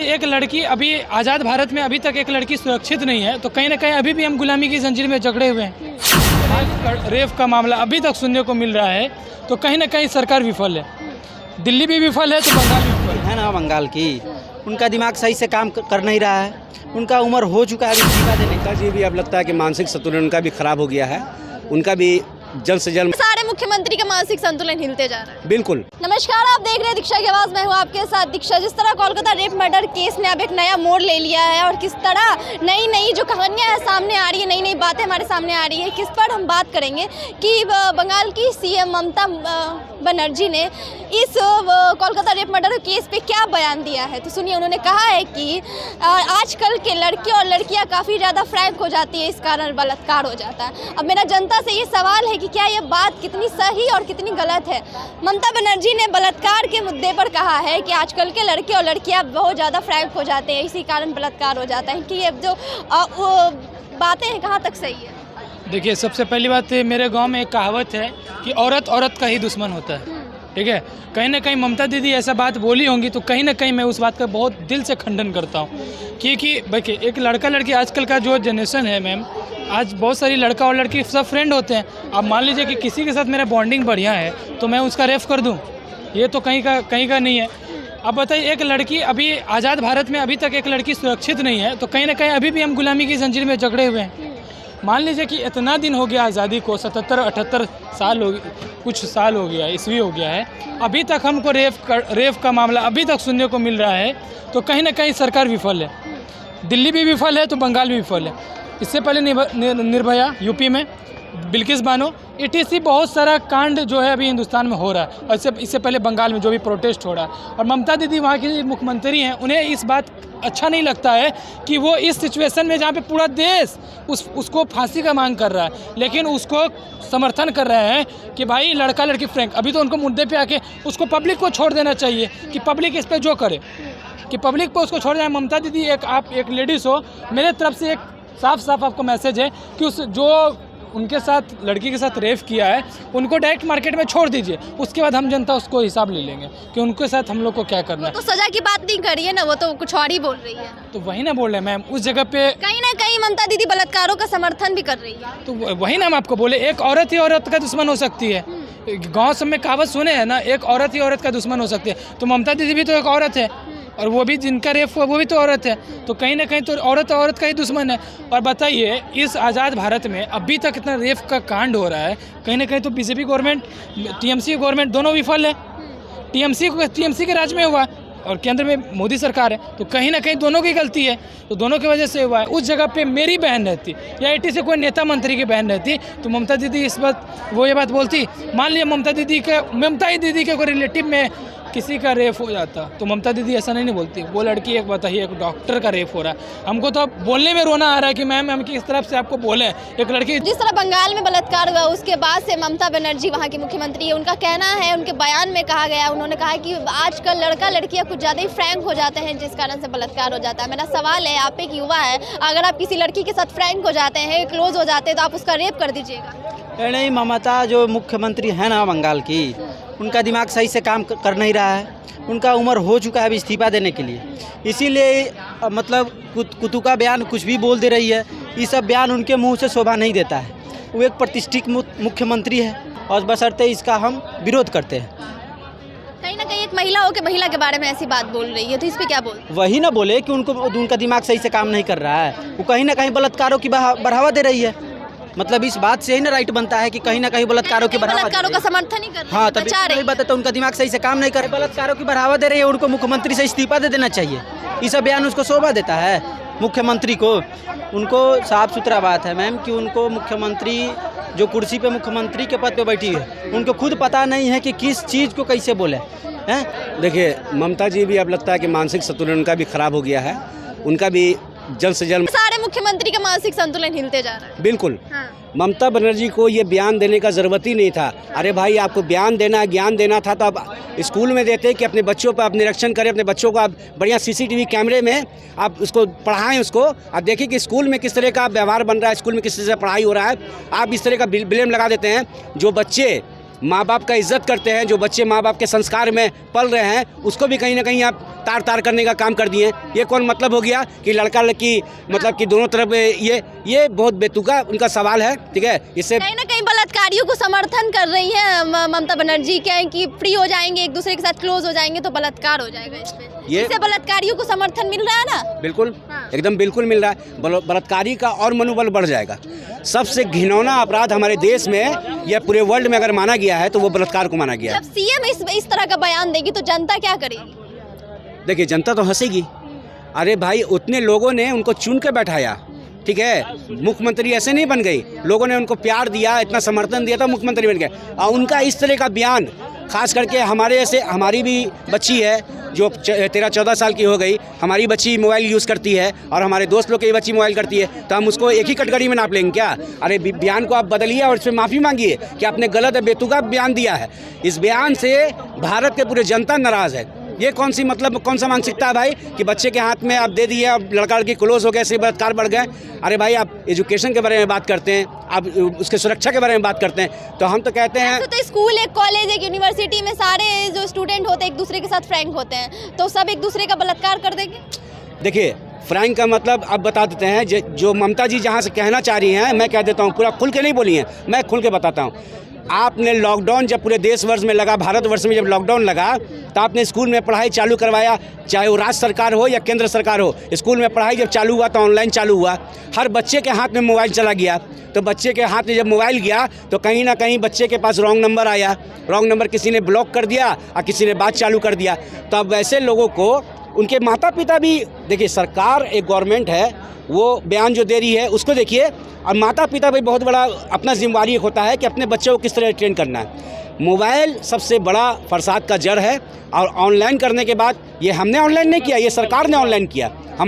एक लड़की अभी आज़ाद भारत में अभी तक एक लड़की सुरक्षित नहीं है, तो कहीं ना कहीं अभी भी हम गुलामी की जंजीर में जकड़े हुए हैं। रेप का मामला अभी तक सुनने को मिल रहा है, तो कहीं ना कहीं सरकार विफल है। दिल्ली भी विफल है तो बंगाल भी विफल है ना। बंगाल की उनका दिमाग सही से काम कर नहीं रहा है, उनका उम्र हो चुका है इस्तीफा देने का। जी भी अब लगता है कि मानसिक संतुलन उनका भी खराब हो गया है, उनका भी जल्द से जल्द। सारे मुख्यमंत्री का मानसिक संतुलन हिलते जा रहा है। बिल्कुल। नमस्कार, आप देख रहे हैं दीक्षा की आवाज़, मैं हूं आपके साथ दीक्षा। जिस तरह कोलकाता रेप मर्डर केस ने अब एक नया मोड़ ले लिया है और किस तरह नई नई जो कहानियां हैं सामने आ रही है, नई नई बातें हमारे सामने आ रही है, किस पर हम बात करेंगे कि बंगाल की सीएम ममता बनर्जी ने इस कोलकाता रेप मर्डर केस पे क्या बयान दिया है। तो सुनिए, उन्होंने कहा है कि आजकल के लड़के और लड़कियाँ काफ़ी ज़्यादा फ्रैंक हो जाती है, इस कारण बलात्कार हो जाता है। अब मेरा जनता से ये सवाल है कि क्या ये बात कितनी सही और कितनी गलत है। ममता बनर्जी ने बलात्कार के मुद्दे पर कहा है कि आजकल के लड़के और लड़कियां बहुत ज़्यादा फ्रैंक हो जाते हैं, इसी कारण बलात्कार हो जाता है। कि ये जो बातें हैं कहाँ तक सही है? देखिए, सबसे पहली बात, मेरे गांव में एक कहावत है कि औरत औरत का ही दुश्मन होता है। ठीक है, कहीं ना कहीं ममता दीदी ऐसा बात बोली होंगी, तो कहीं ना कहीं मैं उस बात का बहुत दिल से खंडन करता हूँ। क्योंकि देखिए, एक लड़का लड़की आजकल का जो जनरेशन है मैम, आज बहुत सारी लड़का और लड़की सब फ्रेंड होते हैं। अब मान लीजिए कि किसी के साथ मेरा बॉन्डिंग बढ़िया है तो मैं उसका रेफ कर दूं, ये तो कहीं का नहीं है। अब बताइए, एक लड़की अभी आज़ाद भारत में अभी तक एक लड़की सुरक्षित नहीं है, तो कहीं ना कहीं अभी भी हम गुलामी की जंजीर में जकड़े हुए हैं। मान लीजिए कि इतना दिन हो गया आज़ादी को, 77-78 साल हो, कुछ साल हो गया, ईस्वी हो गया है, अभी तक हमको रेप का मामला अभी तक सुनने को मिल रहा है, तो कहीं ना कहीं सरकार विफल है। दिल्ली भी विफल है तो बंगाल भी विफल है। इससे पहले निर्भया यूपी में, बिल्किस बानो, ETC, बहुत सारा कांड जो है अभी हिंदुस्तान में हो रहा है। और इससे पहले बंगाल में जो भी प्रोटेस्ट हो रहा है, और ममता दीदी वहाँ की मुख्यमंत्री हैं, उन्हें इस बात अच्छा नहीं लगता है कि वो इस सिचुएशन में जहाँ पे पूरा देश उसको फांसी का मांग कर रहा है, लेकिन उसको समर्थन कर रहे हैं कि भाई लड़का लड़की फ्रैंक। अभी तो उनको मुद्दे पे आके उसको पब्लिक को छोड़ देना चाहिए कि पब्लिक इस पर जो करे, कि पब्लिक पर उसको छोड़ देना। ममता दीदी, आप एक लेडीज़ हो, मेरे तरफ से एक साफ आपको मैसेज है कि उस जो उनके साथ लड़की के साथ रेप किया है उनको डायरेक्ट मार्केट में छोड़ दीजिए। उसके बाद हम जनता उसको हिसाब ले लेंगे कि उनके साथ हम लोग को क्या करना है। तो सजा की बात नहीं कर रही है ना, वो तो कुछ और ही बोल रही है। तो वही ना बोल रहे हैं मैम, उस जगह पे कहीं ना कहीं ममता दीदी बलात्कारों का समर्थन भी कर रही है। तो वही ना हम आपको बोले, एक औरत ही औरत का दुश्मन हो सकती है। गाँव सब में कहावत सुने हैं ना, एक औरत ही औरत का दुश्मन हो सकती है। तो ममता दीदी भी तो एक औरत है, और वो भी जिनका रेप हुआ वो भी तो औरत है। तो कहीं ना कहीं तो औरत का ही दुश्मन है। और बताइए, इस आज़ाद भारत में अभी तक इतना रेप का कांड हो रहा है, कहीं ना कहीं तो बीजेपी गवर्नमेंट, TMC गवर्नमेंट दोनों विफल है। TMC के राज में हुआ और केंद्र में मोदी सरकार है, तो कहीं ना कहीं दोनों की गलती है, तो दोनों की वजह से हुआ है। उस जगह पे मेरी बहन रहती या ETC कोई नेता मंत्री की बहन रहती, तो ममता दीदी इस बात वो ये बात बोलती। मान लिया ममता दीदी के कोई रिलेटिव में किसी का रेप हो जाता, तो ममता दीदी ऐसा नहीं बोलती। वो लड़की, एक बताइए, एक डॉक्टर का रेप हो रहा है, हमको तो अब बोलने में रोना आ रहा है कि मैम हम किस तरफ से आपको बोले। एक लड़की, जिस तरह बंगाल में बलात्कार हुआ, उसके बाद से ममता बनर्जी वहाँ की मुख्यमंत्री है, उनका कहना है, उनके बयान में कहा गया, उन्होंने कहा कि आजकल लड़का लड़कियाँ कुछ ज़्यादा ही फ्रैंक हो जाते हैं, जिस कारण से बलात्कार हो जाता है। मेरा सवाल है, आप एक युवा है, अगर आप किसी लड़की के साथ फ्रैंक हो जाते हैं, क्लोज हो जाते हैं, तो आप उसका रेप कर दीजिएगा? नहीं, ममता जो मुख्यमंत्री है ना बंगाल की, उनका दिमाग सही से काम कर नहीं रहा है, उनका उम्र हो चुका है अभी इस्तीफा देने के लिए। इसीलिए मतलब कुतु का बयान कुछ भी बोल दे रही है। ये सब बयान उनके मुंह से शोभा नहीं देता है। वो एक प्रतिष्ठित मुख्यमंत्री है और बशर्ते इसका हम विरोध करते हैं। कहीं ना कहीं एक महिला हो के महिला के बारे में ऐसी बात बोल रही है, तो इस पर क्या बोल? वही ना बोले कि उनका दिमाग सही से काम नहीं कर रहा है, वो कहीं ना कहीं बलात्कारों की बढ़ावा दे रही है। मतलब इस बात से ही ना राइट बनता है कि कहीं ना कहीं बलात्कारों की बलात्कारों का समर्थन ही कर रही है। हाँ, तभी नहीं बात है, तो उनका दिमाग सही से काम नहीं कर, बलात्कारों की बढ़ावा दे रही है। उनको मुख्यमंत्री से इस्तीफा दे देना चाहिए। ये सब बयान उसको शोभा देता है मुख्यमंत्री को। उनको साफ सुथरा बात है मैम कि उनको मुख्यमंत्री, जो कुर्सी पे मुख्यमंत्री के पद पे बैठी है, उनको खुद पता नहीं है कि किस चीज़ को कैसे बोले हैं। देखिए, ममता जी भी अब लगता है कि मानसिक संतुलन उनका भी खराब हो गया है, उनका भी जल्द से जल्द। सारे मुख्यमंत्री का मानसिक संतुलन हिलते जा रहा है। बिल्कुल। हाँ। ममता बनर्जी को ये बयान देने का ज़रूरत ही नहीं था। अरे भाई, आपको बयान देना, ज्ञान देना था तो आप स्कूल में देते कि अपने बच्चों पर आप निरीक्षण करें, अपने बच्चों को आप बढ़िया CCTV कैमरे में आप उसको पढ़ाएं, उसको आप देखिए कि स्कूल में किस तरह का व्यवहार बन रहा है, स्कूल में किस तरह से पढ़ाई हो रहा है। आप इस तरह का ब्लेम लगा देते हैं। जो बच्चे माँ बाप का इज्जत करते हैं, जो बच्चे माँ बाप के संस्कार में पल रहे हैं, उसको भी कहीं ना कहीं आप तार तार करने का काम कर दिए। ये कौन मतलब हो गया कि लड़का लड़की मतलब कि दोनों तरफ ये बहुत बेतुका उनका सवाल है। ठीक है, इससे कहीं ना कहीं बलात्कारियों को समर्थन कर रही है ममता बनर्जी के कि फ्री हो जाएंगे, एक दूसरे के साथ क्लोज हो जाएंगे तो बलात्कार हो जाएगा। इससे बलात्कारियों को समर्थन मिल रहा है ना? बिल्कुल, हाँ। एकदम बिल्कुल मिल रहा है। बलात्कारी का और मनोबल बढ़ जाएगा। सबसे घिनौना अपराध हमारे देश में या पूरे वर्ल्ड में अगर माना गया है तो वो बलात्कार को माना गया है। जब सीएम इस तरह का बयान देगी तो जनता क्या करेगी? देखिए, जनता तो हंसेगी। अरे भाई, उतने लोगों ने उनको चुन के बैठाया, ठीक है, मुख्यमंत्री ऐसे नहीं बन गई। लोगों ने उनको प्यार दिया, इतना समर्थन दिया था, मुख्यमंत्री बन गए। और उनका इस तरह का बयान, खास करके हमारे ऐसे, हमारी भी बच्ची है जो 13-14 साल की हो गई, हमारी बच्ची मोबाइल यूज़ करती है और हमारे दोस्त लोग की बच्ची मोबाइल करती है, तो हम उसको एक ही कटघड़ी में नाप लेंगे क्या? अरे बयान को आप बदलिए और इस पर माफ़ी मांगिए कि आपने गलत बेतुका बयान दिया है। इस बयान से भारत के पूरे जनता नाराज़ है। ये कौन सा मानसिकता है भाई कि बच्चे के हाथ में आप दे दिए, अब लड़का लड़की क्लोज हो गए, ऐसे बलात्कार बढ़ गए। अरे भाई, आप एजुकेशन के बारे में बात करते हैं, आप उसके सुरक्षा के बारे में बात करते हैं, तो हम तो कहते हैं तो स्कूल, एक कॉलेज, एक यूनिवर्सिटी में सारे जो स्टूडेंट होते हैं एक दूसरे के साथ फ्रैंक होते हैं, तो सब एक दूसरे का बलात्कार कर देंगे। देखिए, फ्रैंक का मतलब अब बता देते हैं। जो ममता जी जहाँ से कहना चाह रही हैं, मैं कह देता हूँ, पूरा खुल के नहीं बोली हैं, मैं खुल के बताता हूँ। आपने लॉकडाउन जब पूरे देशवर्ष में लगा, भारतवर्ष में जब लॉकडाउन लगा, तो आपने स्कूल में पढ़ाई चालू करवाया, चाहे वो राज्य सरकार हो या केंद्र सरकार हो। स्कूल में पढ़ाई जब चालू हुआ तो ऑनलाइन चालू हुआ, हर बच्चे के हाथ में मोबाइल चला गया। तो बच्चे के हाथ में जब मोबाइल गया तो कहीं ना कहीं बच्चे के पास रॉन्ग नंबर आया, रॉन्ग नंबर किसी ने ब्लॉक कर दिया और किसी ने बात चालू कर दिया। तो अब वैसे लोगों को उनके माता पिता भी, देखिए, सरकार एक गवर्नमेंट है, वो बयान जो दे रही है उसको देखिए, और माता पिता भी बहुत बड़ा अपना जिम्मेवारी होता है कि अपने बच्चों को किस तरह ट्रेन करना है। मोबाइल सबसे बड़ा फसाद का जड़ है, और ऑनलाइन करने के बाद, ये हमने ऑनलाइन नहीं किया, ये सरकार ने ऑनलाइन किया। हम